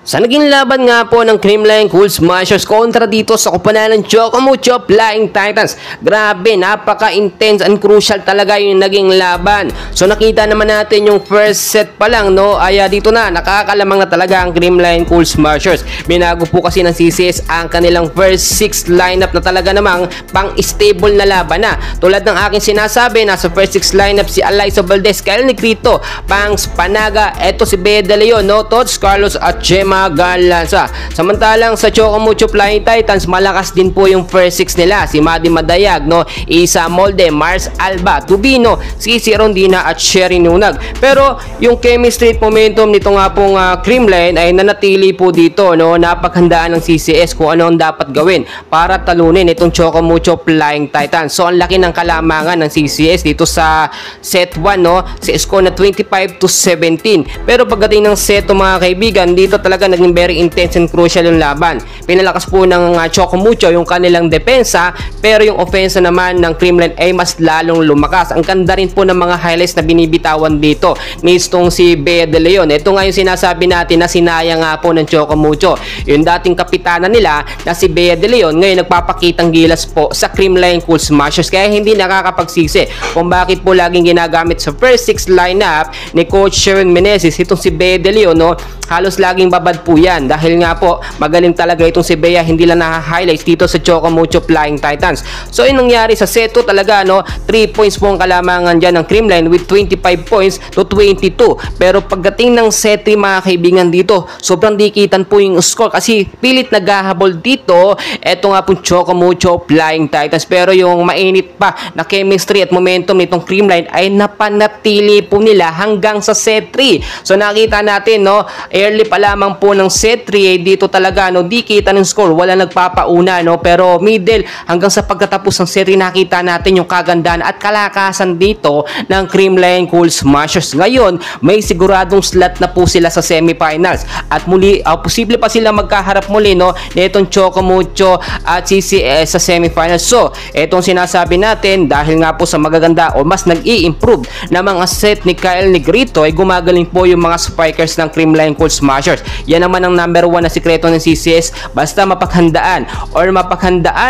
Sa naging laban nga po ng Creamline Cool Smashers kontra dito sa koponan ng Chocomucho Flying Titans, grabe, napaka-intense and crucial talaga yung naging laban. So nakita naman natin yung first set pa lang, no, ay dito na nakakalamang na talaga ang Creamline Cool Smashers. Binago po kasi ng CCS ang kanilang first 6 lineup na talaga namang pang-stable na laban na. Tulad ng aking sinasabi, nasa first 6 lineup si Alyssa Valdez, Kyle Negrito, Pangs Panaga, eto si Bea De Leon, no, Tots Carlos at Gemma Galanza. Samantalang sa Chocomucho Flying Titans, malakas din po yung first 6 nila. Si Maddie Madayag, no, Isa Molde, Mars Alba, Tubino, Cici Rondina at Sherry Nunag. Pero yung chemistry at momentum nito nga pong Creamline ay nanatili po dito, no. Napaghandaan ng CCS kung ano ang dapat gawin para talunin itong Chocomucho Flying Titans. So ang laki ng kalamangan ng CCS dito sa set 1, no, sa score na 25-17. Pero pagdating ng set, mga kaibigan, dito talaga naging very intense and crucial yung laban. Pinalakas po ng Chocomucho yung kanilang depensa, pero yung offensa naman ng Creamline ay mas lalong lumakas. Ang ganda rin po ng mga highlights na binibitawan dito nitong si Bea De Leon. Ito nga yung sinasabi natin na sinayang nga po ng Chocomucho. Yung dating kapitana nila na si Bea De Leon, ngayon nagpapakitang gilas po sa Creamline Cool Smashers, kaya hindi nakakapagsisi kung bakit po laging ginagamit sa first 6 lineup ni Coach Sharon Meneses itong si Bea De Leon, no. Halos laging babad po yan dahil nga po magaling talaga itong si Bea, hindi lang na-highlights dito sa Chocomucho Flying Titans. So yung nangyari sa set 2 talaga, no, 3 points po ang kalamangan dyan ng Creamline with 25 points to 22. Pero pagdating ng set 3, mga kaibigan, dito sobrang dikitan po yung score kasi pilit naghahabol dito eto nga po Chocomucho Flying Titans. Pero yung mainit pa na chemistry at momentum nitong Creamline ay napanatili po nila hanggang sa set 3. So nakita natin, no, early pa lamang po ng set 3 dito talaga, no, di kita ng score, wala nagpapauna, no, pero middle hanggang sa pagtatapos ng set 3 nakita natin yung kagandahan at kalakasan dito ng Creamline Cool Smashers. Ngayon may siguradong slot na po sila sa semifinals at muli posible pa sila magkaharap muli, no, nitong Chocomucho at CCS sa semifinals. So etong sinasabi natin, dahil nga po sa magaganda o mas nag-i-improve na mga set ni Kyle Negrito ay gumagaling po yung mga spikers ng Creamline Cool Smashers. Yan naman ang number 1 na sikreto ng CCS, basta mapaghandaan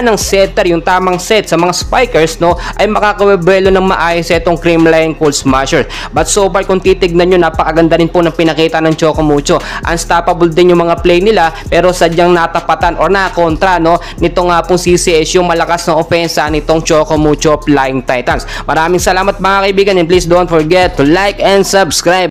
ng setter yung tamang set sa mga spikers, no, ay makakawebelo ng maayos itong Creamline Cool Smashers. But so far kung titignan nyo, napakaganda rin po ng pinakita ng Chocomucho. Unstoppable din yung mga play nila, pero sadyang natapatan or nakontra, no, nito nga pong CCS yung malakas na ofensa nitong Chocomucho Flying Titans. Maraming salamat mga kaibigan, and please don't forget to like and subscribe.